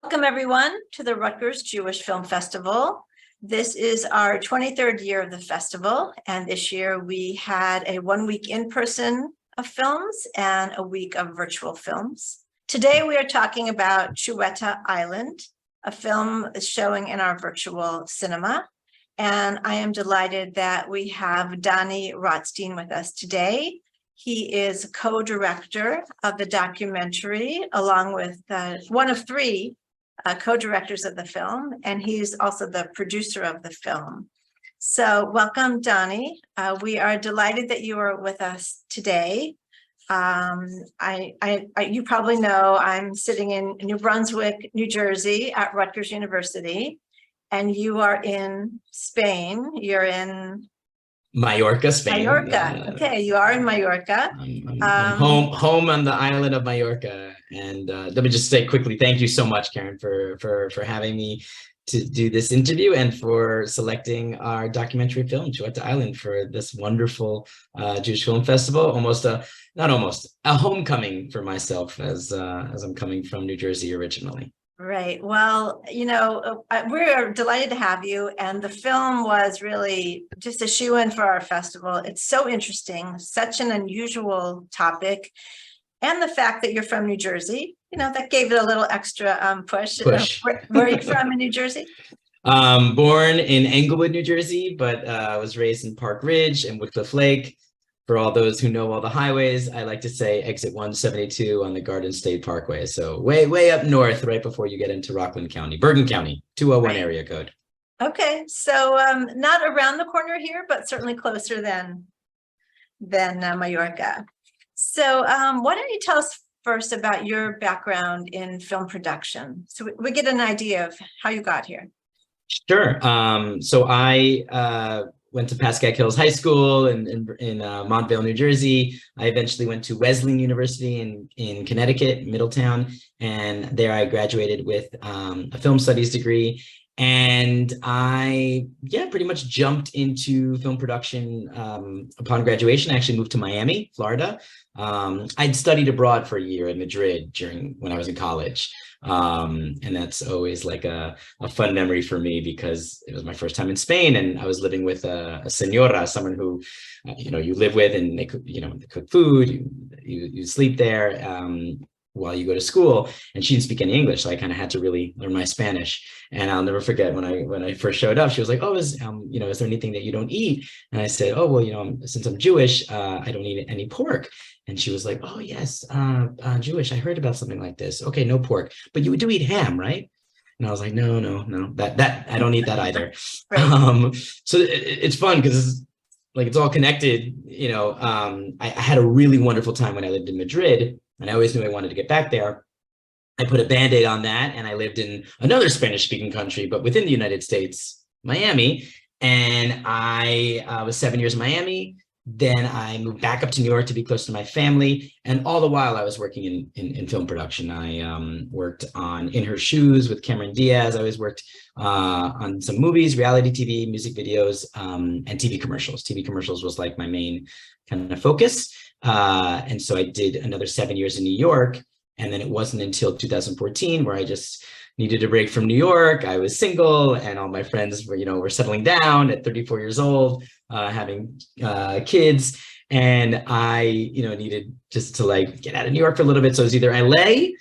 Welcome everyone to the Rutgers Jewish Film Festival. This is our 23rd year of the festival, and this year we had a 1 week in-person of films and a week of virtual films. Today we are talking about Xueta Island, a film showing in our virtual cinema. And I am delighted that we have Dani Rotstein with us today. He is co-director of the documentary, along with one of three co-directors of the film, and he's also the producer of the film. So welcome, Dani. We are delighted that you are with us today. You probably know I'm sitting in New Brunswick, New Jersey at Rutgers University, and you are in Spain. You're in Majorca, Spain. Majorca. Okay, you are in Majorca. I'm home on the island of Majorca. And let me just say quickly, thank you so much, Karen, for having me to do this interview and for selecting our documentary film, Xueta Island, for this wonderful Jewish Film Festival. Not almost, a homecoming for myself as I'm coming from New Jersey originally. Right. Well, you know, we're delighted to have you. And the film was really just a shoe-in for our festival. It's so interesting, such an unusual topic. And the fact that you're from New Jersey, you know, that gave it a little extra push. Where are you from in New Jersey? Born in Englewood, New Jersey, but I was raised in Park Ridge and Woodcliff Lake. For all those who know all the highways, I like to say exit 172 on the Garden State Parkway. So way up north, right before you get into Rockland County, Bergen County, 201 area code. Okay, so not around the corner here, but certainly closer than Majorca. So why don't you tell us first about your background in film production, so we get an idea of how you got here. Sure. So I went to Pascack Hills High School in Montvale, New Jersey. I eventually went to Wesleyan University in Connecticut, Middletown, and there I graduated with a film studies degree. And I, pretty much jumped into film production upon graduation. I actually moved to Miami, Florida. I'd studied abroad for a year in Madrid when I was in college. And that's always like a fun memory for me because it was my first time in Spain, and I was living with a señora, someone who, you live with, and they cook food, you sleep there while you go to school, and she didn't speak any English, so I kind of had to really learn my Spanish. And I'll never forget when I first showed up, she was like, "Oh, is there anything that you don't eat?" And I said, "Oh, well, since I'm Jewish, I don't eat any pork." And she was like, "Oh, yes, Jewish. I heard about something like this. Okay, no pork, but you do eat ham, right?" And I was like, no, that I don't eat that either. Right. So it's fun because it's all connected. I had a really wonderful time when I lived in Madrid, and I always knew I wanted to get back there. I put a Band-Aid on that, and I lived in another Spanish-speaking country, but within the United States, Miami. And I was 7 years in Miami. Then I moved back up to New York to be close to my family. And all the while I was working in film production. I worked on In Her Shoes with Cameron Diaz. I always worked on some movies, reality TV, music videos, and TV commercials. TV commercials was like my main kind of focus. And so I did another 7 years in New York. And then it wasn't until 2014 where I just needed a break from New York. I was single, and all my friends were settling down at 34 years old, having kids. And I, needed just to get out of New York for a little bit. So it was either LA,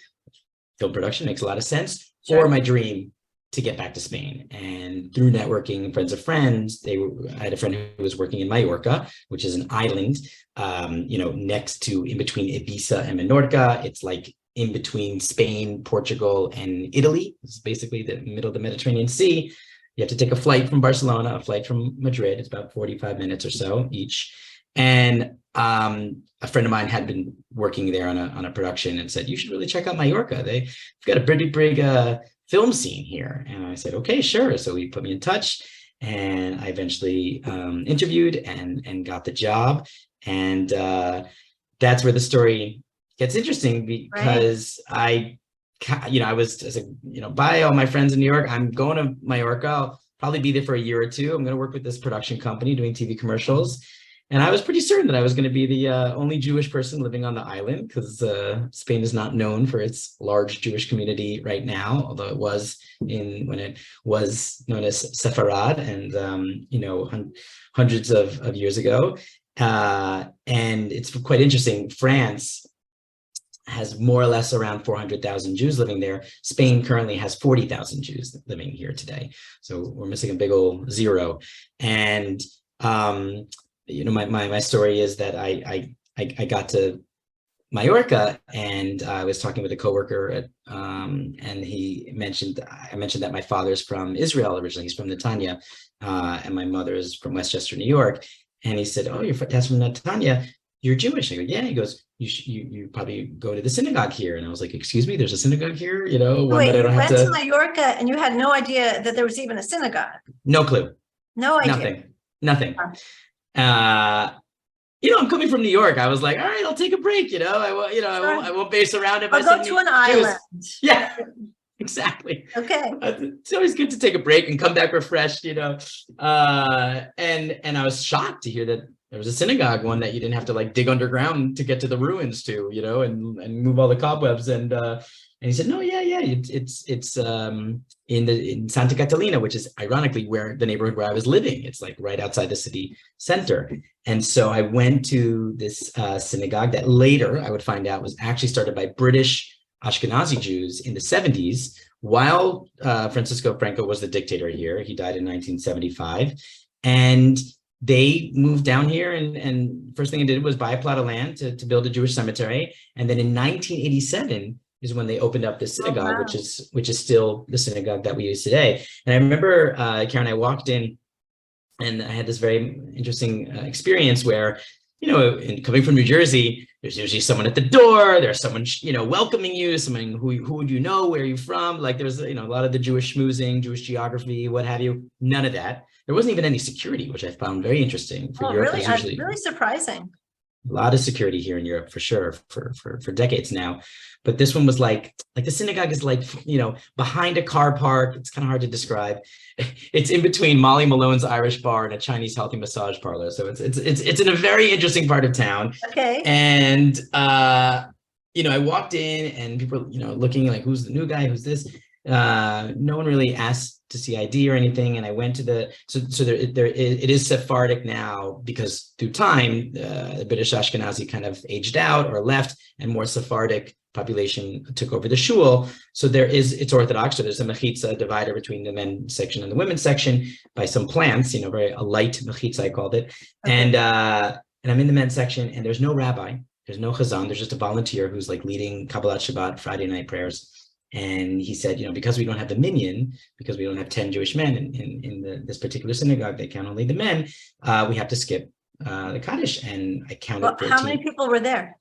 film production makes a lot of sense, sure, or my dream to get back to Spain. And through networking, friends of friends, I had a friend who was working in Majorca, which is an island, next to, in between Ibiza and Menorca. It's like in between Spain, Portugal, and Italy. It's basically the middle of the Mediterranean Sea. You have to take a flight from Barcelona, a flight from Madrid. It's about 45 minutes or so each. And a friend of mine had been working there on a production and said, "You should really check out Majorca. They've got a pretty big film scene here." And I said, "Okay, sure." So he put me in touch, and I eventually interviewed and got the job. And that's where the story gets interesting, because right. I said, bye all my friends in New York. I'm going to Majorca. I'll probably be there for a year or two. I'm going to work with this production company doing TV commercials. And I was pretty certain that I was going to be the only Jewish person living on the island, because Spain is not known for its large Jewish community right now, although it was when it was known as Sepharad, and hundreds of years ago. And it's quite interesting. France has more or less around 400,000 Jews living there. Spain currently has 40,000 Jews living here today. So we're missing a big old zero. And my story is that I got to Majorca, and I was talking with a coworker and I mentioned that my father's from Israel originally. He's from Netanya, and my mother is from Westchester, New York. And he said, "Oh, your dad's from Netanya. You're Jewish." I go, "Yeah." He goes, "You probably go to the synagogue here." And I was like, "Excuse me, there's a synagogue here?" One Wait, that I don't you have went to. to Majorca and you had no idea that there was even a synagogue? No clue. No idea. Nothing. I'm coming from New York. I was like, all right, I'll take a break. I won't be surrounded by. I'll go to an island. Yeah, exactly. Okay. It's always good to take a break and come back refreshed. And I was shocked to hear that there was a synagogue, one that you didn't have to like dig underground to get to the ruins to, and move all the cobwebs. And he said, "No, yeah, it's in Santa Catalina, which is ironically where the neighborhood where I was living. It's like right outside the city center." And so I went to this synagogue that later I would find out was actually started by British Ashkenazi Jews in the 70s, while Francisco Franco was the dictator here. He died in 1975. And they moved down here, and first thing they did was buy a plot of land to build a Jewish cemetery. And then in 1987 is when they opened up this synagogue, wow. which is still the synagogue that we use today. And I remember, Karen, I walked in and I had this very interesting experience where, coming from New Jersey, there's usually someone at the door, there's someone, welcoming you, someone who do you know, where are you from? Like there's, a lot of the Jewish schmoozing, Jewish geography, what have you, none of that. There wasn't even any security, which I found very interesting. For Europe, really? usually really surprising. A lot of security here in Europe for sure, for decades now. But this one was like the synagogue is like, behind a car park. It's kind of hard to describe. It's in between Molly Malone's Irish bar and a Chinese healthy massage parlor. So it's in a very interesting part of town. Okay. And I walked in and people, looking like, who's the new guy? Who's this? No one really asked to see ID or anything. And I went to it is Sephardic now, because through time, the British Ashkenazi kind of aged out or left, and more Sephardic population took over the shul. So it's Orthodox. So there's a mechitza divider between the men's section and the women's section by some plants, a light mechitza, I called it. Okay. And I'm in the men's section, and there's no rabbi, there's no chazan, there's just a volunteer who's like leading Kabbalat Shabbat Friday night prayers. And he said, because we don't have the minyan, because we don't have 10 Jewish men in this particular synagogue, they count only the men, we have to skip the Kaddish. And I counted 14. How many people were there?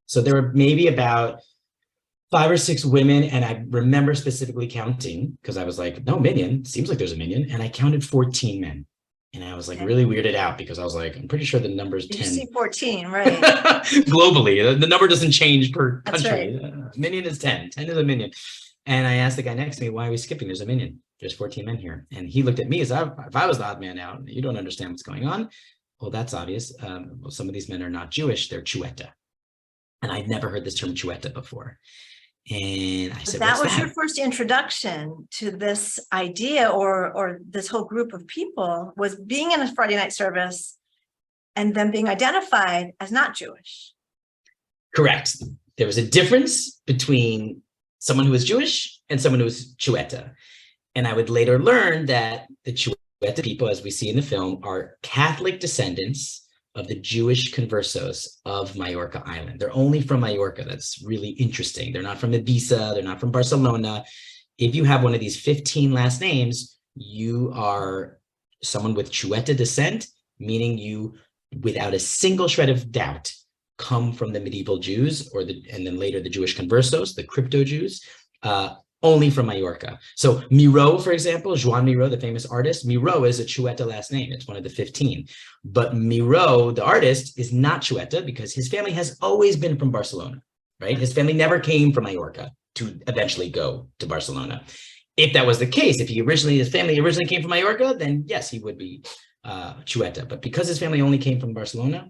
So there were maybe about 5 or 6 women. And I remember specifically counting, because I was like, no minyan, seems like there's a minyan. And I counted 14 men. And I was like really weirded out, because I was like, I'm pretty sure the number is 10. You see 14, right? Globally, the number doesn't change per country. Right. Minyan is 10. 10 is a minyan. And I asked the guy next to me, why are we skipping? There's a minyan. There's 14 men here. And he looked at me as if I was the odd man out. You don't understand what's going on. Well, that's obvious. Some of these men are not Jewish. They're Xueta. And I'd never heard this term Xueta before. And I said, that was your first introduction to this idea, or this whole group of people, was being in a Friday night service and then being identified as not Jewish. Correct. There was a difference between someone who was Jewish and someone who was Xueta. And I would later learn that the Xueta people, as we see in the film, are Catholic descendants of the Jewish conversos of Majorca Island. They're only from Majorca. That's really interesting. They're not from Ibiza. They're not from Barcelona. If you have one of these 15 last names, you are someone with Xueta descent, meaning you, without a single shred of doubt, come from the medieval Jews, and then later the Jewish conversos, the crypto Jews, only from Majorca. So Miro, for example, Joan Miro, the famous artist, Miro is a Xueta last name. It's one of the 15. But Miro, the artist, is not Xueta because his family has always been from Barcelona, right? His family never came from Majorca to eventually go to Barcelona. If that was the case, if his family originally came from Majorca, then yes, he would be Xueta, but because his family only came from Barcelona,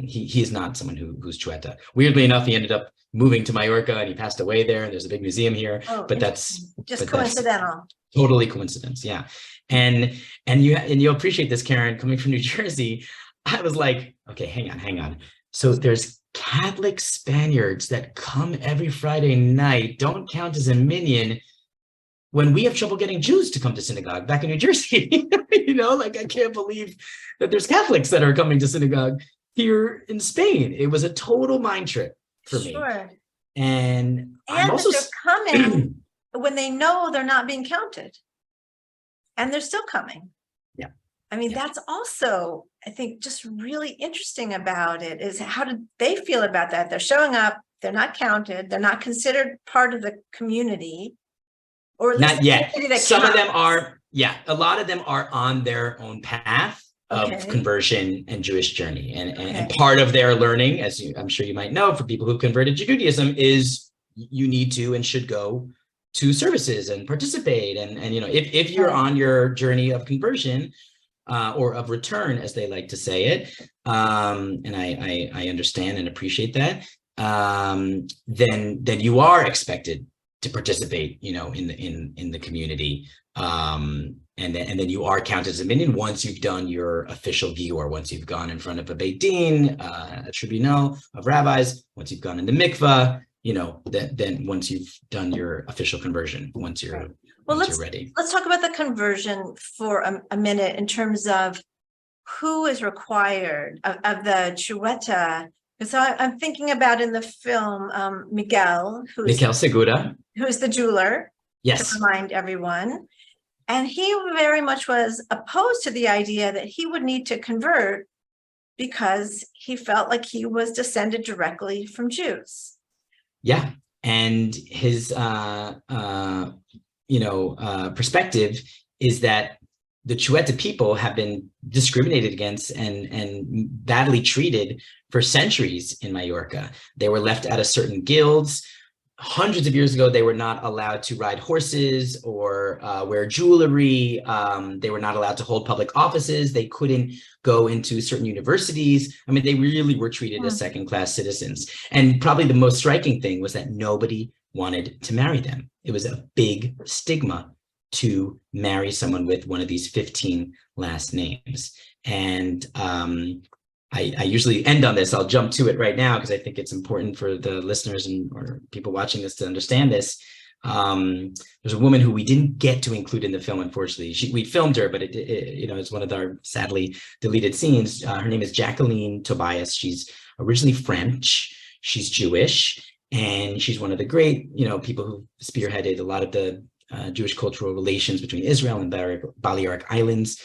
he is not someone who's Xueta. Weirdly enough, he ended up moving to Majorca and he passed away there. And there's a big museum here, but that's just coincidental. Totally coincidence, yeah. And you'll appreciate this, Karen, coming from New Jersey. I was like, okay, hang on. So there's Catholic Spaniards that come every Friday night, don't count as a minion, when we have trouble getting Jews to come to synagogue back in New Jersey. Like, I can't believe that there's Catholics that are coming to synagogue here in Spain. It was a total mind trip for me. Sure. And I'm also they're coming when they know they're not being counted. And they're still coming. Yeah. I mean, that's also, I think, just really interesting about it is how did they feel about that? They're showing up, they're not counted, they're not considered part of the community. Or at least not yet. Some counts. of them are, a lot of them are on their own path of conversion and Jewish journey. And part of their learning, as I'm sure you might know, for people who converted to Judaism, is you need to and should go to services and participate. And if you're on your journey of conversion or of return, as they like to say it, and I understand and appreciate that, then you are expected to participate, in the community, and then you are counted as a minion once you've done your official giur, once you've gone in front of a Beit Din, a tribunal of rabbis, once you've gone in the mikvah, then once you've done your official conversion, once you're ready. Let's talk about the conversion for a minute in terms of who is required of the Xueta. So I'm thinking about in the film Miguel Segura, who's the jeweler. Yes. To remind everyone. And he very much was opposed to the idea that he would need to convert because he felt like he was descended directly from Jews. Yeah. And his, perspective is that the Xueta people have been discriminated against and badly treated for centuries in Majorca. They were left out of certain guilds. Hundreds of years ago, they were not allowed to ride horses or wear jewelry. They were not allowed to hold public offices. They couldn't go into certain universities. I mean, they really were treated as second-class citizens. And probably the most striking thing was that nobody wanted to marry them. It was a big stigma to marry someone with one of these 15 last names. And I usually end on this. I'll jump to it right now because I think it's important for the listeners or people watching this to understand this. There's a woman who we didn't get to include in the film, unfortunately. We filmed her, but it's one of our sadly deleted scenes. Her name is Jacqueline Tobias. She's originally French. She's Jewish, and she's one of the great, people who spearheaded a lot of the Jewish cultural relations between Israel and Balearic Islands.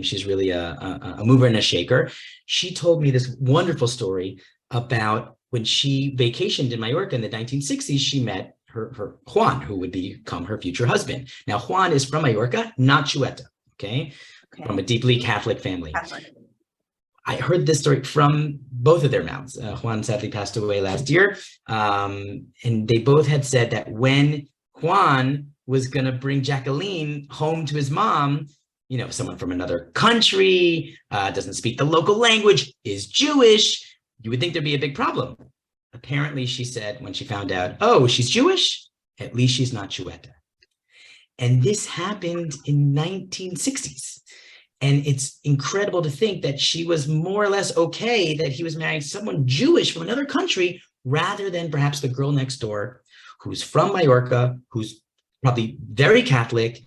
She's really a mover and a shaker. She told me this wonderful story about when she vacationed in Majorca in the 1960s, she met her Juan, who would become her future husband. Now, Juan is from Majorca, not Xueta, okay? From a deeply Catholic family. I heard this story from both of their mouths. Juan sadly passed away last year. And they both had said that when Juan was going to bring Jacqueline home to his mom, someone from another country, doesn't speak the local language, is Jewish, you would think there'd be a big problem. Apparently, she said when she found out, oh, she's Jewish, at least she's not Xueta. And this happened in 1960s. And it's incredible to think that she was more or less okay that he was marrying someone Jewish from another country rather than perhaps the girl next door who's from Majorca, who's probably very Catholic,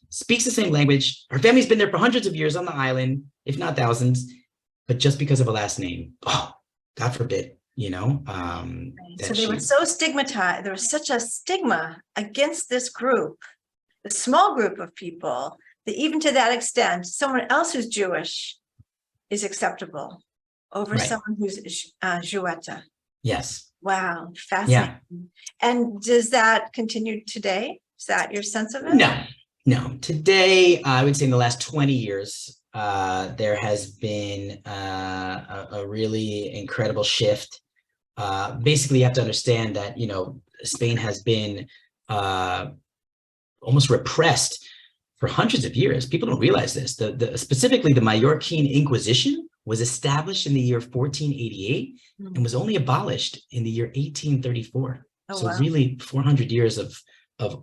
speaks the same language. Her family's been there for hundreds of years on the island, if not thousands, but just because of a last name, oh, God forbid, So they were so stigmatized. There was such a stigma against this group, the small group of people, that even to that extent, someone else who's Jewish is acceptable over someone who's Xueta. Yes. Wow, fascinating. Yeah. And does that continue today? Is that your sense of it? No. Today, I would say in the last 20 years, there has been a really incredible shift. Basically, you have to understand that, Spain has been almost repressed for hundreds of years. People don't realize this. Specifically, the Majorcan Inquisition was established in the year 1488 and was only abolished in the year 1834. Oh, So wow. really 400 years of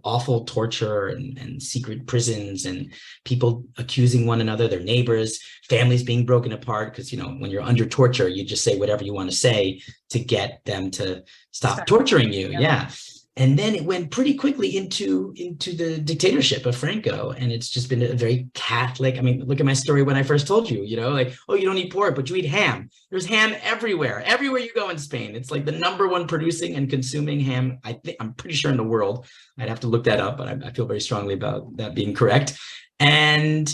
awful torture and secret prisons and people accusing one another, their neighbors, families being broken apart. Because, when you're under torture, you just say whatever you want to say to get them to stop torturing you. Yeah. And then it went pretty quickly into the dictatorship of Franco. And it's just been a very Catholic. I mean, look at my story when I first told you, like, oh, you don't eat pork, but you eat ham. There's ham everywhere. Everywhere you go in Spain. It's like the #1 producing and consuming ham, I'm pretty sure, in the world. I'd have to look that up, but I feel very strongly about that being correct. And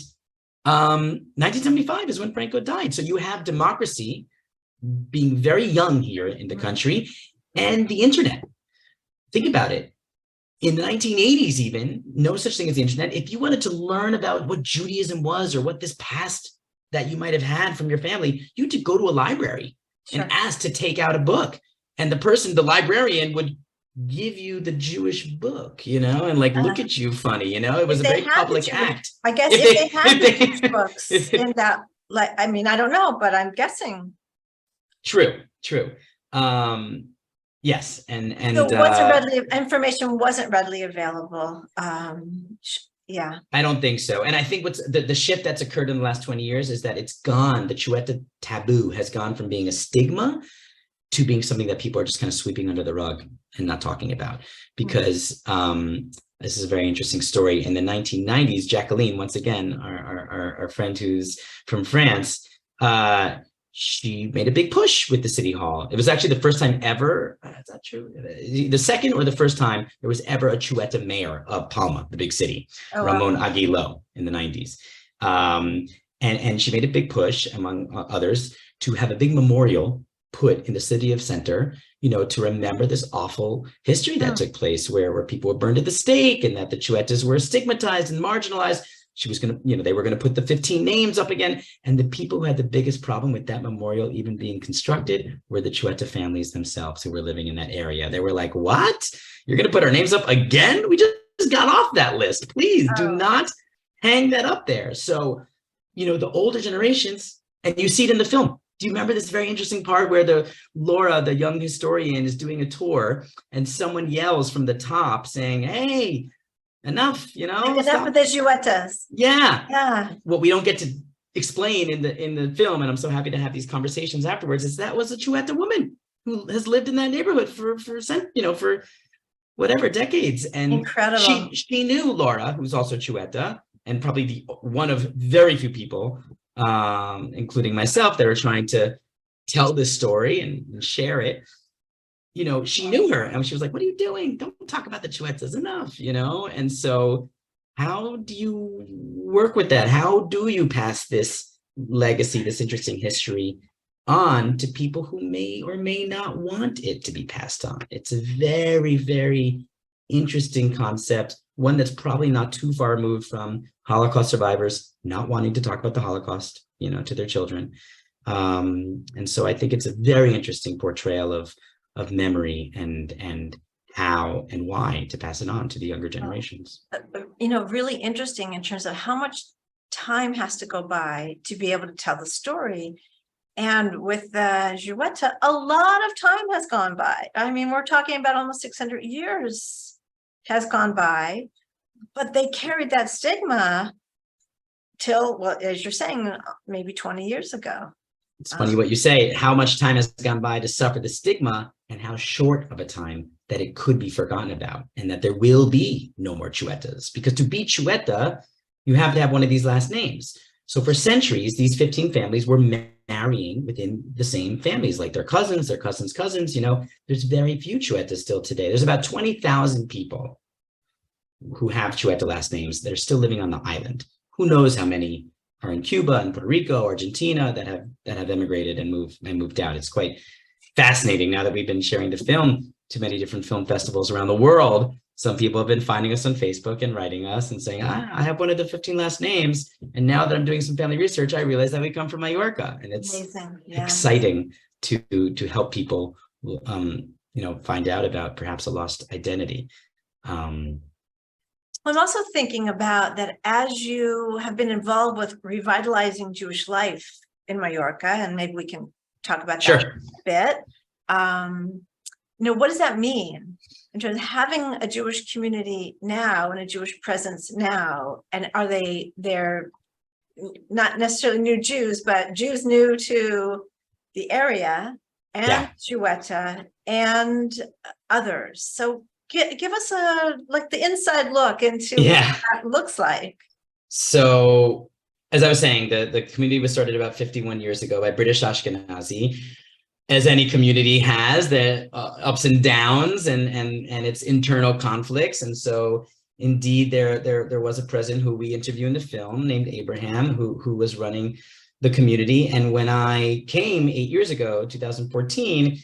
1975 is when Franco died. So you have democracy being very young here in the country and the internet. Think about it. In the 1980s, even, no such thing as the internet. If you wanted to learn about what Judaism was or what this past that you might have had from your family, you had to go to a library and ask to take out a book. And the librarian would give you the Jewish book, and like look at you funny, it was a very public act. I guess if they had the Jewish books in that, I don't know, but I'm guessing. True. Yes, and so information wasn't readily available. Yeah, I don't think so. And I think what's the shift that's occurred in the last 20 years is that it's gone. The Xueta taboo has gone from being a stigma to being something that people are just kind of sweeping under the rug and not talking about. Because this is a very interesting story. In the 1990s, Jacqueline, once again, our friend who's from France, she made a big push with the city hall. It was actually the first time ever, is that true? The second or the first time there was ever a Xueta mayor of Palma, the big city, Ramon Aguilo, in the 90s. And she made a big push, among others, to have a big memorial put in the city of center, to remember this awful history that took place where people were burned at the stake and that the Xuetas were stigmatized and marginalized. She was going to, they were going to put the 15 names up again. And the people who had the biggest problem with that memorial even being constructed were the Xueta families themselves who were living in that area. They were like, what? You're going to put our names up again? We just got off that list. Please do not hang that up there. So, the older generations, and you see it in the film. Do you remember this very interesting part where Laura, the young historian, is doing a tour and someone yells from the top saying, hey, enough, enough with the Xuetas. Yeah. What we don't get to explain in the film, and I'm so happy to have these conversations afterwards, is that was a Xueta woman who has lived in that neighborhood for whatever decades. And incredible. She knew Laura, who's also Xueta, and probably one of very few people, including myself, that are trying to tell this story and share it. She knew her and she was like, what are you doing? Don't talk about the Xuetas enough, And so how do you work with that? How do you pass this legacy, this interesting history on to people who may or may not want it to be passed on? It's a very, very interesting concept, one that's probably not too far removed from Holocaust survivors not wanting to talk about the Holocaust, to their children. And so I think it's a very interesting portrayal of memory and how and why to pass it on to the younger generations. Really interesting in terms of how much time has to go by to be able to tell the story. And with the Xueta, a lot of time has gone by. I mean, we're talking about almost 600 years has gone by, but they carried that stigma till, well, as you're saying, maybe 20 years ago. It's funny what you say, how much time has gone by to suffer the stigma and how short of a time that it could be forgotten about and that there will be no more Xuetas. Because to be Xueta, you have to have one of these last names. So for centuries, these 15 families were marrying within the same families, like their cousins, cousins. There's very few Xuetas still today. There's about 20,000 people who have Xueta last names that are still living on the island. Who knows how many are in Cuba and Puerto Rico, Argentina, that have emigrated and moved out. It's quite fascinating now that we've been sharing the film to many different film festivals around the world. Some people have been finding us on Facebook and writing us and saying, I have one of the 15 last names. And now that I'm doing some family research, I realize that we come from Majorca. And it's amazing. Yeah. Exciting to help people, find out about perhaps a lost identity. I'm also thinking about that as you have been involved with revitalizing Jewish life in Majorca, and maybe we can talk about that a bit. What does that mean in terms of having a Jewish community now and a Jewish presence now? And are they're not necessarily new Jews, but Jews new to the area and Xueta and others? So give us the inside look into what that looks like. So as I was saying, the community was started about 51 years ago by British Ashkenazi, as any community has, the ups and downs and its internal conflicts. And so indeed there was a president who we interview in the film named Abraham, who was running the community. And when I came 8 years ago, 2014,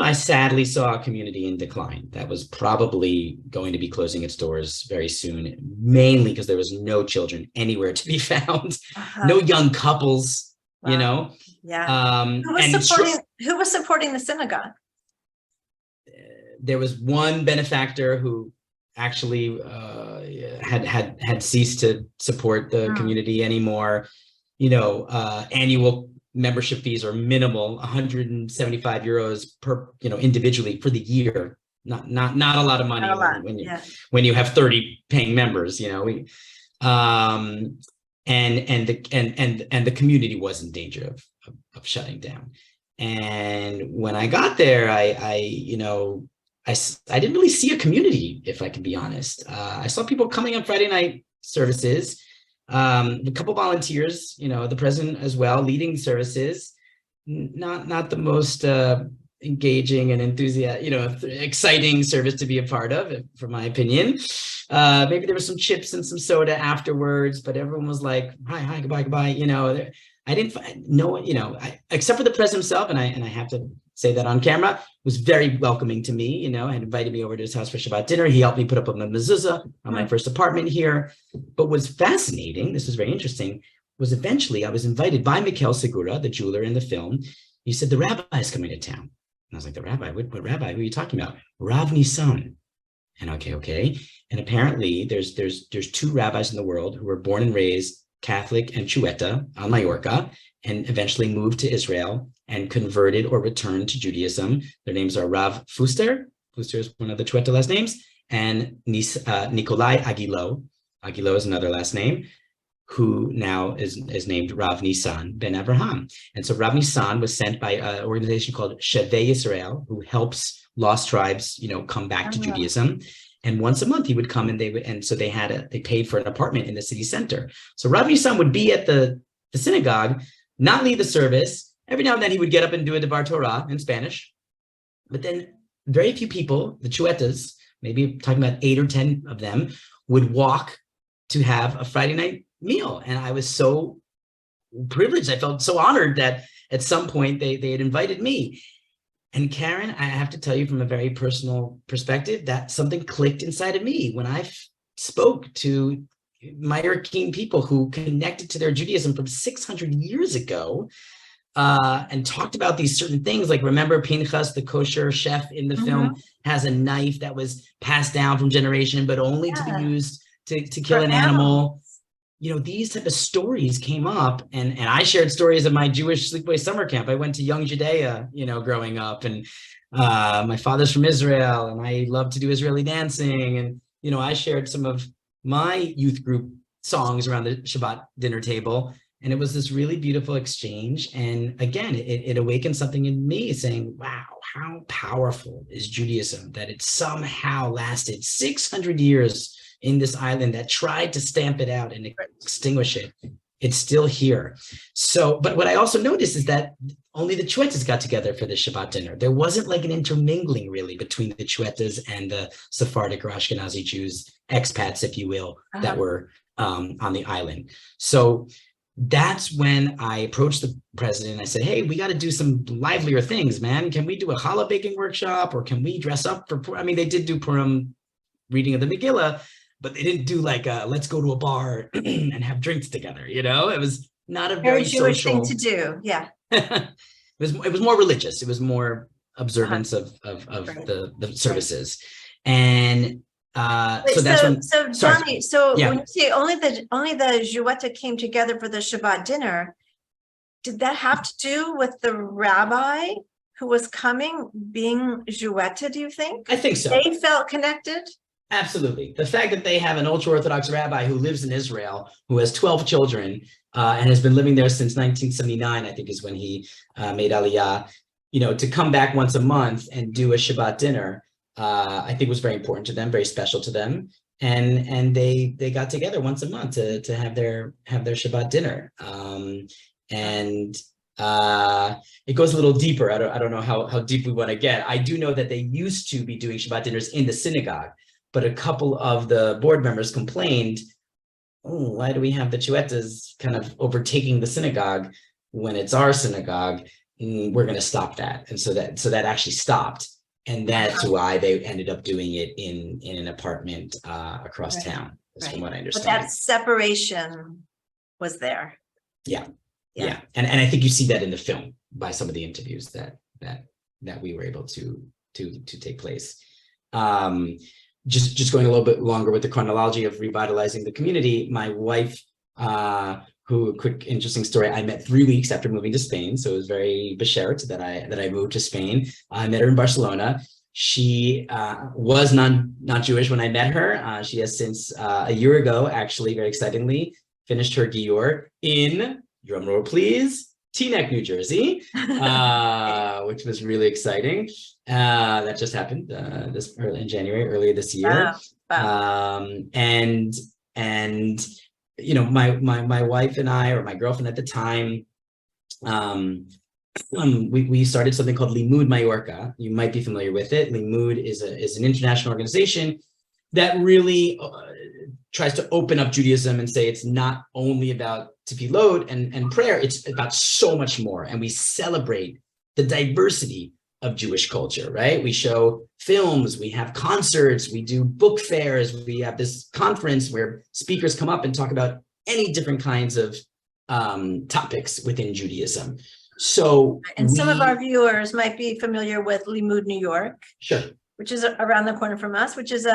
I sadly saw a community in decline that was probably going to be closing its doors very soon, mainly because there was no children anywhere to be found, no young couples, Yeah. Who was supporting the synagogue? There was one benefactor who actually had ceased to support the community anymore. Annual membership fees are minimal, 175 euros per, individually for the year. Not a lot of money when you have 30 paying members, and the community was in danger of shutting down. And when I got there, I didn't really see a community, if I can be honest. I saw people coming on Friday night services, a couple volunteers, the president as well, leading services. Not the most engaging and enthusiastic, exciting service to be a part of, from my opinion. Maybe there was some chips and some soda afterwards, but everyone was like, hi, goodbye. I didn't except for the president himself, and I have to say that on camera, was very welcoming to me, had invited me over to his house for Shabbat dinner. He helped me put up a mezuzah on my first apartment here. But what's fascinating, this was very interesting, was eventually I was invited by Mikhail Segura, the jeweler in the film. He said, the rabbi is coming to town. And I was like, the rabbi? What rabbi? Who are you talking about? Rav Nissan. And okay. And apparently there's two rabbis in the world who were born and raised Catholic and Xueta on Majorca, and eventually moved to Israel and converted or returned to Judaism. Their names are Rav Fuster. Fuster is one of the Xueta last names, and Nikolai Agilo. Agilo is another last name, who now is named Rav Nissan ben Abraham. And so Rav Nissan was sent by an organization called Shevei Yisrael, who helps lost tribes, come back to Judaism. And once a month he would come, and they paid for an apartment in the city center. So Rav Nissan would be at the synagogue, not lead the service. Every now and then he would get up and do a Devar Torah in Spanish. But then very few people, the Xuetas, maybe talking about 8 or 10 of them, would walk to have a Friday night meal. And I was so privileged. I felt so honored that at some point they had invited me. And Karen, I have to tell you from a very personal perspective that something clicked inside of me when I spoke to Majorcan people who connected to their Judaism from 600 years ago, and talked about these certain things. Like, remember Pinchas, the kosher chef in the film, has a knife that was passed down from generation, but only to be used to kill an animal. These type of stories came up, and I shared stories of my Jewish sleepaway summer camp. I went to Young Judea, growing up, and my father's from Israel, and I love to do Israeli dancing. And, I shared some of my youth group songs around the Shabbat dinner table. And it was this really beautiful exchange. And again, it awakened something in me saying, wow, how powerful is Judaism that it somehow lasted 600 years in this island that tried to stamp it out and extinguish it. It's still here. So, but what I also noticed is that only the Xuetas got together for the Shabbat dinner. There wasn't like an intermingling really between the Xuetas and the Sephardic or Ashkenazi Jews, expats, if you will, that were on the island. So that's when I approached the president. I said, hey, we got to do some livelier things, man. Can we do a challah baking workshop, or can we dress up for Purim? I mean, they did do Purim reading of the Megillah, but they didn't do like let's go to a bar and have drinks together. It was not a very Jewish social thing to do. Yeah. It was more religious. It was more observance of the services. And Wait, So that's when. so Sorry. Dani, so Yeah. when you say only the Xueta came together for the Shabbat dinner, did that have to do with the rabbi who was coming being Xueta, do you think? I think so. They felt connected? Absolutely. The fact that they have an ultra-Orthodox rabbi who lives in Israel, who has 12 children, and has been living there since 1979, I think is when he made Aliyah, to come back once a month and do a Shabbat dinner, I think was very important to them, very special to them. And they got together once a month to have their Shabbat dinner. And it goes a little deeper. I don't know how deep we want to get. I do know that they used to be doing Shabbat dinners in the synagogue, but a couple of the board members complained, oh, why do we have the Xuetas kind of overtaking the synagogue when it's our synagogue? We're going to stop that. And so that actually stopped. And that's why they ended up doing it in an apartment across town, from what I understand. But that separation was there. Yeah. And I think you see that in the film by some of the interviews that we were able to take place. Just going a little bit longer with the chronology of revitalizing the community, my wife, quick interesting story, I met 3 weeks after moving to Spain, so it was very beshert that I moved to Spain. I met her in Barcelona. She was not Jewish when I met her. She has since a year ago, actually, very excitingly, finished her Gior in, drumroll please, Teaneck, New Jersey, which was really exciting. That just happened earlier this year. Wow. And my wife and I, or my girlfriend at the time, we started something called Limud Majorca. You might be familiar with it. Limud is an international organization that really tries to open up Judaism and say it's not only about tefillot and prayer, it's about so much more. And we celebrate the diversity of Jewish culture, right? We show films, we have concerts, we do book fairs, we have this conference where speakers come up and talk about any different kinds of topics within Judaism. So, and some of our viewers might be familiar with Limud New York, sure, which is around the corner from us, which is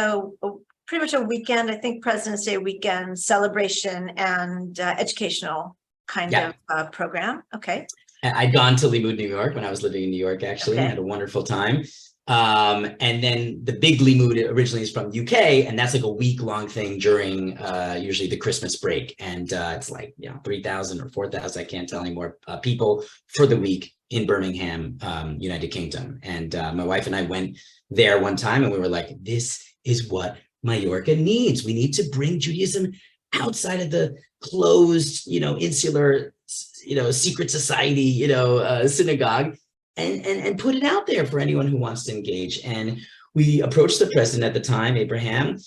pretty much a weekend, I think President's Day weekend celebration and educational kind of program. Okay. I'd gone to Limud, New York when I was living in New York, actually. I had a wonderful time. And then the big Limud originally is from UK, and that's like a week-long thing during usually the Christmas break. And it's like 3,000 or 4,000, I can't tell anymore, people for the week in Birmingham, United Kingdom. And my wife and I went there one time, and we were like, this is what Majorca needs. We need to bring Judaism outside of the closed, insular, secret society, synagogue, and put it out there for anyone who wants to engage. And we approached the president at the time, Abraham.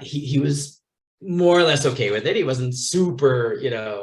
He was more or less okay with it. He wasn't super,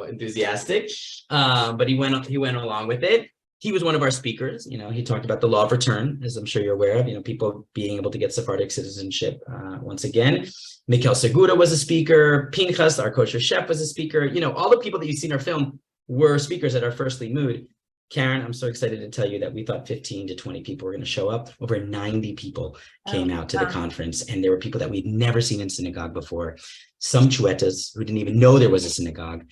enthusiastic, but he went along with it. He was one of our speakers. He talked about the law of return, as I'm sure you're aware of, people being able to get Sephardic citizenship once again. Mikhail Segura was a speaker. Pinchas, our kosher chef, was a speaker. All the people that you see in our film were speakers at our first Limud. Karen, I'm so excited to tell you that we thought 15 to 20 people were going to show up. Over 90 people came out to the conference, and there were people that we'd never seen in synagogue before. Some Xuetas who didn't even know there was a synagogue.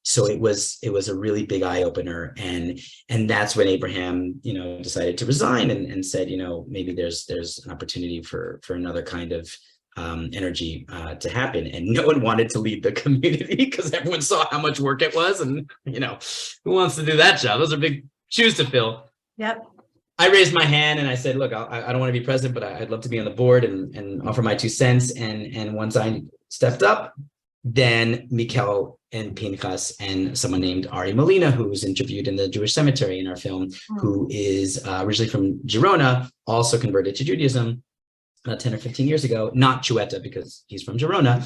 So it was a really big eye opener, and that's when Abraham, decided to resign and said, maybe there's an opportunity for another kind of energy to happen. And no one wanted to lead the community because everyone saw how much work it was, and who wants to do that job? Those are big shoes to fill. Yep. I raised my hand and I said, look, I don't want to be president, but I'd love to be on the board and offer my 2 cents. And once I stepped up, then Mikhail and Pinchas and someone named Ari Molina, who was interviewed in the Jewish cemetery in our film, who is originally from Girona, also converted to Judaism about 10 or 15 years ago, not Xueta because he's from Girona.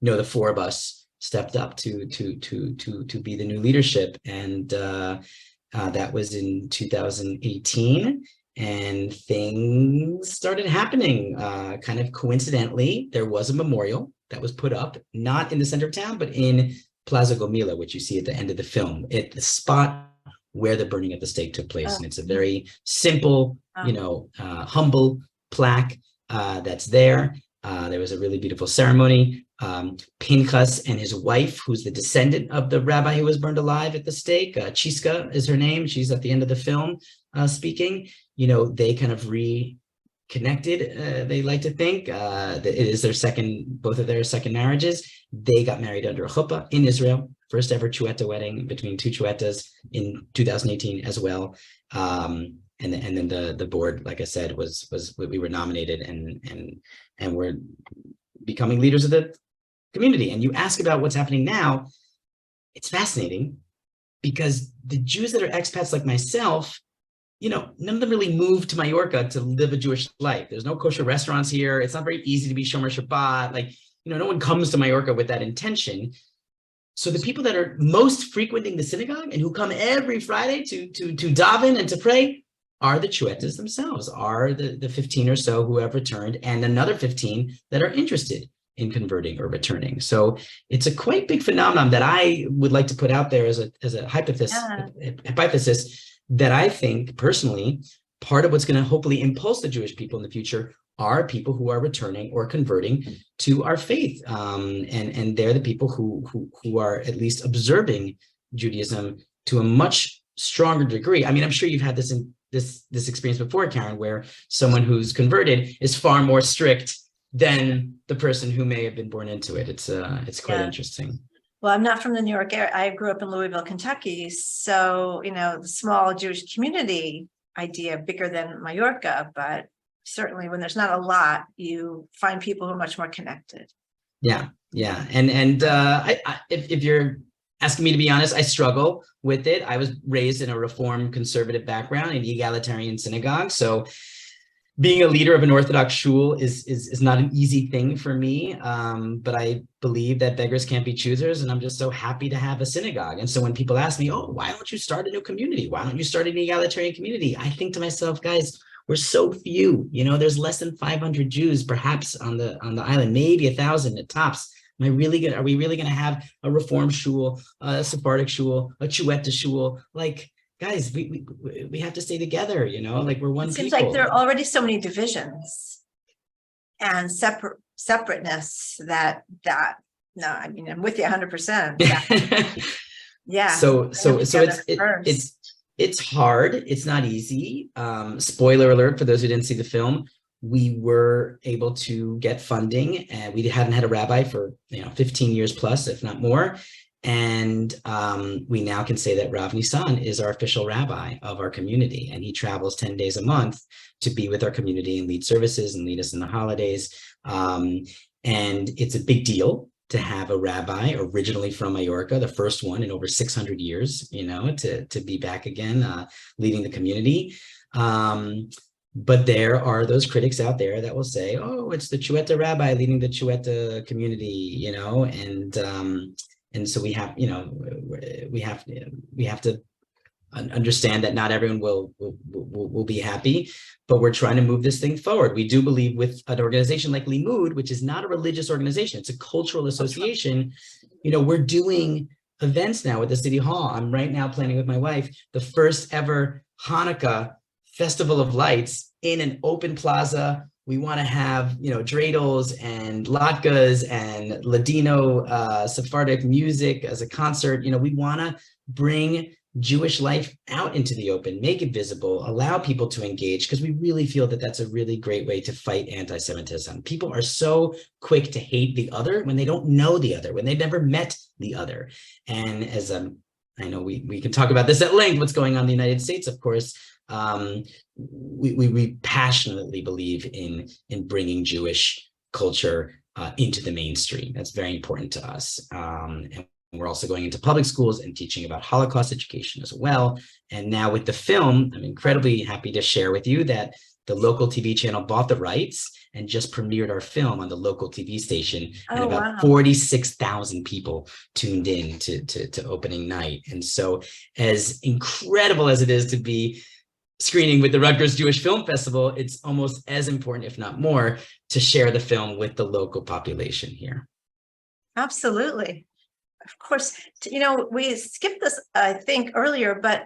The 4 of us stepped up to be the new leadership. And that was in 2018. And things started happening kind of coincidentally. There was a memorial that was put up, not in the center of town, but in Plaza Gomila, which you see at the end of the film, at the spot where the burning at the stake took place. And it's a very simple, humble plaque that's there. There was a really beautiful ceremony. Pinchas and his wife, who's the descendant of the rabbi who was burned alive at the stake, Chiska is her name. She's at the end of the film speaking. You know, they kind of reconnected, they like to think. It is their both of their second marriages. They got married under a chuppah in Israel. First ever Xueta wedding between two Xuetas in 2018 as well. And then the board, like I said, we were nominated and we're becoming leaders of the community. And you ask about what's happening now, it's fascinating because the Jews that are expats like myself, you know, none of them really moved to Majorca to live a Jewish life. There's no kosher restaurants here. It's not very easy to be Shomer Shabbat. Like, you know, no one comes to Majorca with that intention. So the people that are most frequenting the synagogue and who come every Friday to daven and to pray are the Xuetas themselves, are the 15 or so who have returned, and another 15 that are interested in converting or returning. So it's a quite big phenomenon that I would like to put out there as a hypothesis that I think personally, part of what's going to hopefully impulse the Jewish people in the future are people who are returning or converting to our faith. And they're the people who are at least observing Judaism to a much stronger degree. I mean, I'm sure you've had this experience before, Karen, where someone who's converted is far more strict than the person who may have been born into it. It's quite interesting. Well, I'm not from the New York area. I grew up in Louisville, Kentucky. So, you know, the small Jewish community idea, bigger than Majorca, but certainly when there's not a lot, you find people who are much more connected. Yeah. And if you're asking me to be honest, I struggle with it. I was raised in a Reform conservative background in egalitarian synagogue. So being a leader of an Orthodox shul is not an easy thing for me, but I believe that beggars can't be choosers, and I'm just so happy to have a synagogue. And so when people ask me, oh, why don't you start a new community? Why don't you start an egalitarian community? I think to myself, guys, we're so few. You know, there's less than 500 Jews perhaps on the island, maybe 1,000 at tops. Are we really going to have a Reform shul, a Sephardic shul, a Xueta shul? Like, guys, we have to stay together, you know, like we're one people. It seems like there are already so many divisions and separateness that no, I mean, I'm with you 100%. Yeah. So it's hard. It's not easy. Spoiler alert for those who didn't see the film. We were able to get funding, and we hadn't had a rabbi for 15 years plus, if not more. And we now can say that Rav Nisan is our official rabbi of our community, and he travels 10 days a month to be with our community and lead services and lead us in the holidays. And it's a big deal to have a rabbi originally from Majorca, the first one in over 600 years, to be back again, leading the community. But there are those critics out there that will say, oh, it's the Xueta rabbi leading the Xueta community, and so we have to understand that not everyone will be happy, but we're trying to move this thing forward. We do believe with an organization like Limud, which is not a religious organization, it's a cultural association. We're doing events now at the City Hall. I'm right now planning with my wife the first ever Hanukkah Festival of Lights in an open plaza. We want to have, dreidels and latkes and Ladino Sephardic music as a concert. We want to bring Jewish life out into the open, make it visible, allow people to engage, because we really feel that that's a really great way to fight anti-Semitism. People are so quick to hate the other when they don't know the other, when they've never met the other. And as I know we can talk about this at length, what's going on in the United States, of course. We passionately believe in bringing Jewish culture into the mainstream. That's very important to us. And we're also going into public schools and teaching about Holocaust education as well. And now with the film, I'm incredibly happy to share with you that the local TV channel bought the rights and just premiered our film on the local TV station. And about 46,000 people tuned in to opening night. And so as incredible as it is to be screening with the Rutgers Jewish Film Festival, it's almost as important, if not more, to share the film with the local population here. Absolutely. Of course, we skipped this, I think, earlier, but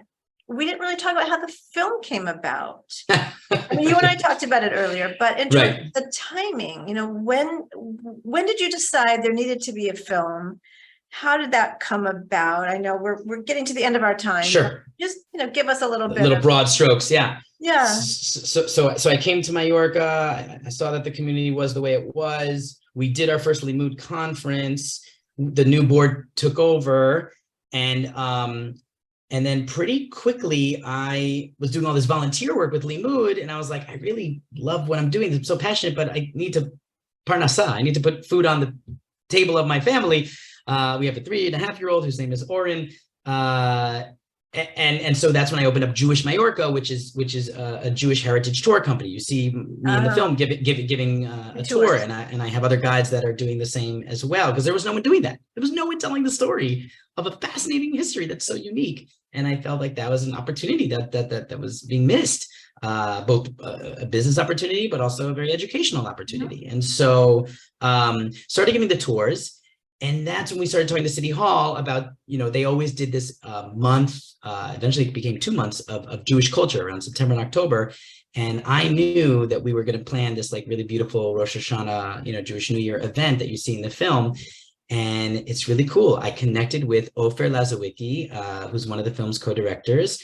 we didn't really talk about how the film came about. I mean, you and I talked about it earlier, but in terms of the timing, you know, when did you decide there needed to be a film? How did that come about? I know we're getting to the end of our time. Sure. Just, you know, give us a little bit. Little broad strokes. Yeah. Yeah. So I came to Majorca. I saw that the community was the way it was. We did our first Limud conference. The new board took over, and then pretty quickly I was doing all this volunteer work with Limud, and I was like, I really love what I'm doing. I'm so passionate, but I need to parnasa. I need to put food on the table of my family. We have a 3.5-year-old whose name is Oren. And so that's when I opened up Jewish Majorca, which is a Jewish heritage tour company. You see me in the film giving a tour, and I have other guides that are doing the same as well, because there was no one doing that. There was no one telling the story of a fascinating history that's so unique, and I felt like that was an opportunity that was being missed, both a business opportunity but also a very educational opportunity. And so started giving the tours. And that's when we started talking to City Hall about, you know, they always did this month, eventually it became 2 months of Jewish culture around September and October. And I knew that we were going to plan this like really beautiful Rosh Hashanah, you know, Jewish New Year event that you see in the film. And it's really cool. I connected with Ofer Lazawicki, who's one of the film's co-directors.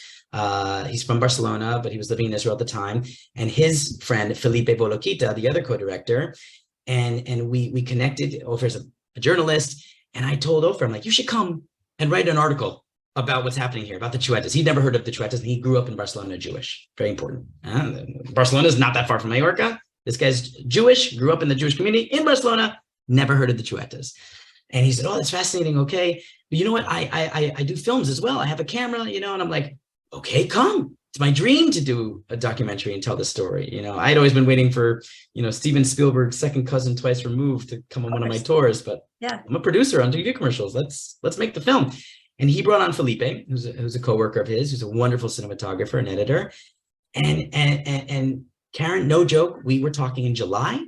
He's from Barcelona, but he was living in Israel at the time. And his friend, Felipe Bolokita, the other co-director. And we connected. Ofer's a journalist, and I told Ofer, I'm like, you should come and write an article about what's happening here, about the Xuetas. He'd never heard of the Xuetas, and he grew up in Barcelona, Jewish. Very important. Barcelona is not that far from Majorca. This guy's Jewish, grew up in the Jewish community in Barcelona, never heard of the Xuetas. And he said, oh, that's fascinating. Okay. But you know what? I do films as well. I have a camera, you know, and I'm like, okay, come. It's my dream to do a documentary and tell the story. You know, I'd always been waiting for, you know, Steven Spielberg's second cousin twice removed to come on one of my tours, but yeah, I'm a producer on TV commercials. Let's make the film. And he brought on Felipe, who's a coworker of his, who's a wonderful cinematographer and editor. And Karen, no joke, we were talking in July,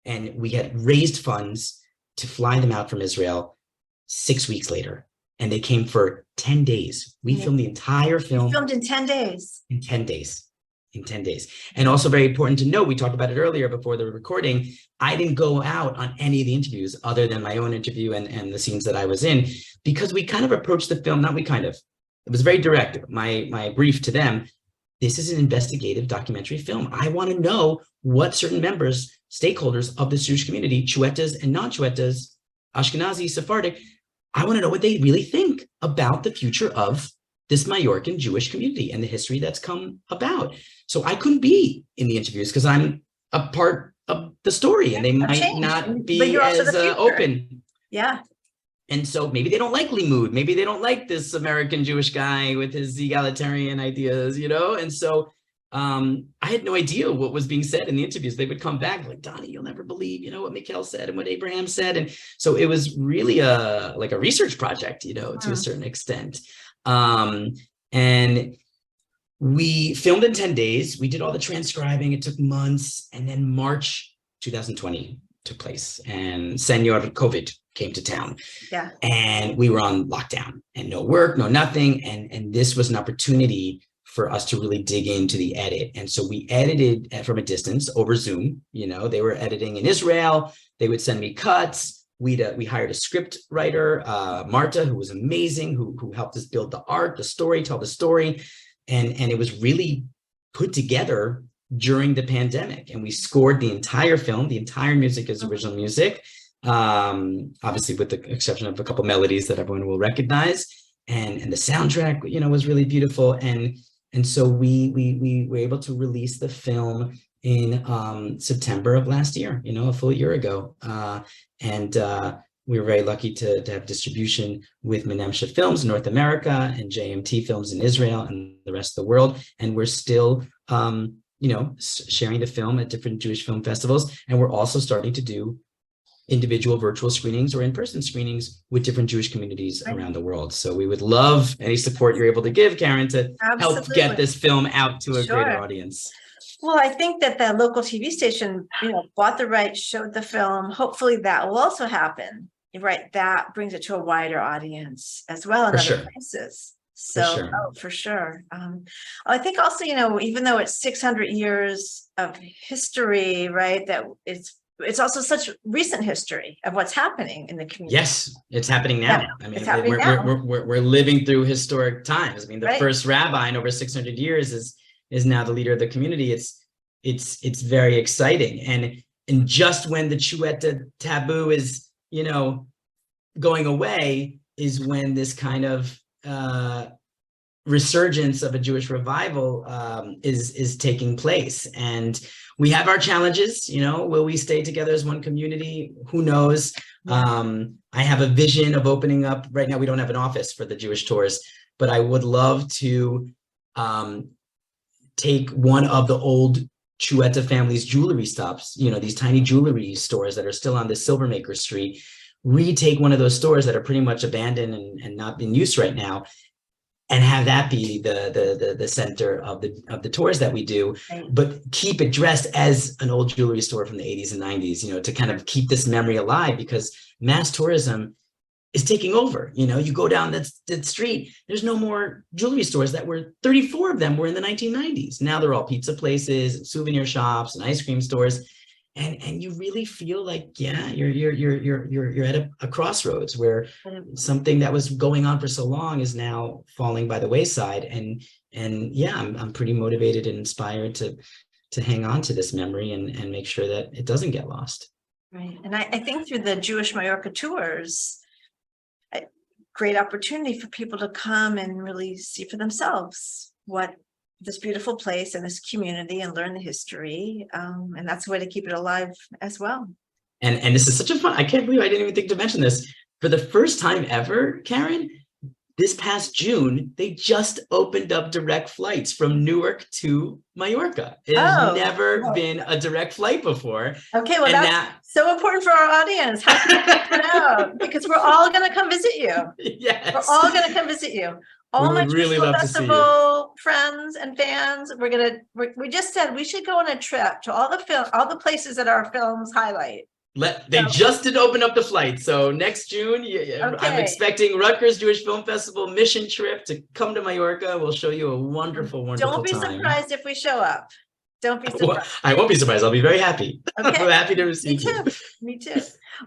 and we had raised funds to fly them out from Israel 6 weeks later. And they came for 10 days. We filmed the entire film. You filmed in 10 days. In 10 days. In 10 days. And also very important to note, we talked about it earlier before the recording, I didn't go out on any of the interviews other than my own interview and the scenes that I was in, because we kind of approached the film, it was very direct. My brief to them, this is an investigative documentary film. I want to know what certain members, stakeholders of this Jewish community, Xuetas and non-Xuetas, Ashkenazi, Sephardic, I want to know what they really think about the future of this Majorcan Jewish community and the history that's come about. So I couldn't be in the interviews because I'm a part of the story, and they might not be as open. Yeah. And so maybe they don't like Limud. Maybe they don't like this American Jewish guy with his egalitarian ideas, you know? And so I had no idea what was being said in the interviews. They would come back like, Dani, you'll never believe, you know, what Mikhail said and what Abraham said. And so it was really like a research project, you know, to a certain extent. And we filmed in 10 days. We did all the transcribing. It took months. And then March 2020 took place, and Senor COVID came to town. Yeah. And we were on lockdown and no work, no nothing. And this was an opportunity for us to really dig into the edit. And so we edited from a distance over Zoom. You know, they were editing in Israel. They would send me cuts. We hired a script writer, Marta, who was amazing, who helped us build the art, the story, tell the story. And it was really put together during the pandemic. And we scored the entire film. The entire music is original music, obviously with the exception of a couple melodies that everyone will recognize. And the soundtrack, you know, was really beautiful. And so we were able to release the film in September of last year, you know, a full year ago. We were very lucky to have distribution with Menemsha Films in North America and JMT Films in Israel and the rest of the world. And we're still, you know, sharing the film at different Jewish film festivals. And we're also starting to do individual virtual screenings or in-person screenings with different Jewish communities around the world. So we would love any support you're able to give, Karen, to help get this film out to a greater audience. Well, I think that the local TV station, you know, bought the rights, showed the film. Hopefully that will also happen, right? That brings it to a wider audience as well in other places. So, oh, for sure. I think also, even though it's 600 years of history, right, that it's also such recent history of what's happening in the community. Yes, it's happening now. I mean, we're living through historic times. I mean, the first rabbi in over 600 years is now the leader of the community. It's very exciting. And just when the Xueta taboo is, going away is when this kind of resurgence of a Jewish revival is taking place. And we have our challenges, will we stay together as one community? Who knows? I have a vision of opening up. Right now, we don't have an office for the Jewish tours, but I would love to take one of the old Xueta family's jewelry stops, these tiny jewelry stores that are still on the Silvermaker Street, retake one of those stores that are pretty much abandoned and not in use right now, and have that be the center of the tours that we do, but keep it dressed as an old jewelry store from the 80s and 90s, to kind of keep this memory alive, because mass tourism is taking over. You go down that street, there's no more jewelry stores. 34 of them were in the 1990s. Now they're all pizza places and souvenir shops and ice cream stores. And you really feel like, you're at a crossroads where something that was going on for so long is now falling by the wayside. And I'm pretty motivated and inspired to hang on to this memory and make sure that it doesn't get lost. Right. And I think through the Jewish Majorca tours, a great opportunity for people to come and really see for themselves what this beautiful place and this community and learn the history. And that's a way to keep it alive as well. And this is such a fun, I can't believe I didn't even think to mention this. For the first time ever, Karen, this past June, they just opened up direct flights from Newark to Majorca. It has never been a direct flight before. Okay, well, that's so important for our audience. How can we get it out? Because we're all going to come visit you. Yes. We're all going to come visit you. All my really festival friends and fans, we just said we should go on a trip to all the places that our films highlight. They just did open up the flight. So next June, I'm expecting Rutgers Jewish Film Festival mission trip to come to Majorca. We'll show you a wonderful, wonderful time. Don't be surprised if we show up. Don't be surprised. Well, I won't be surprised. I'll be very happy. Okay. I'm happy to receive you. Me too.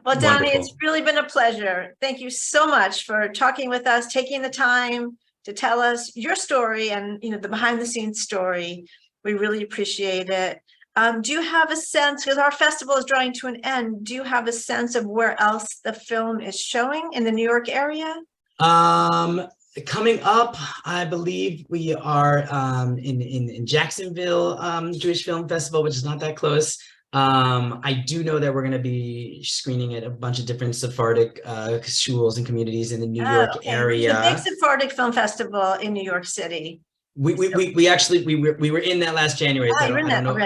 Well, Dani, it's really been a pleasure. Thank you so much for talking with us, taking the time to tell us your story and the behind the scenes story. We really appreciate it. Do you have a sense, because our festival is drawing to an end, do you have a sense of where else the film is showing in the New York area? Coming up, I believe we are in Jacksonville Jewish Film Festival, which is not that close. I do know that we're going to be screening at a bunch of different Sephardic schools and communities in the New York area. The big Sephardic Film Festival in New York City. We were in that last January. So I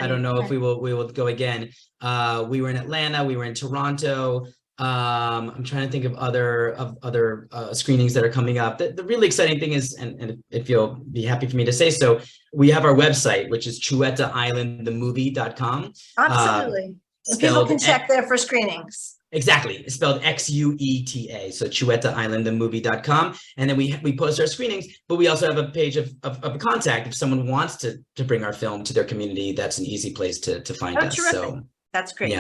don't know if we will go again. We were in Atlanta. We were in Toronto. I'm trying to think of other screenings that are coming up. The really exciting thing is, and if you'll be happy for me to say so, we have our website, which is XuetaIslandTheMovie.com. Absolutely. People can check there for screenings. Exactly. It's spelled Xueta. So XuetaIslandTheMovie.com. And then we post our screenings, but we also have a page of contact. If someone wants to bring our film to their community, that's an easy place to find us. Terrific. So that's great.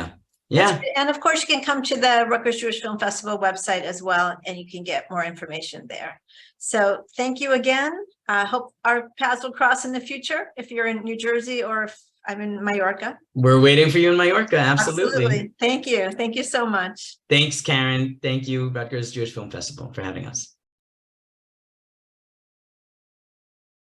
Yeah. And of course, you can come to the Rutgers Jewish Film Festival website as well, and you can get more information there. So thank you again. I hope our paths will cross in the future if you're in New Jersey or if I'm in Majorca. We're waiting for you in Majorca. Absolutely. Thank you. Thank you so much. Thanks, Karen. Thank you, Rutgers Jewish Film Festival, for having us.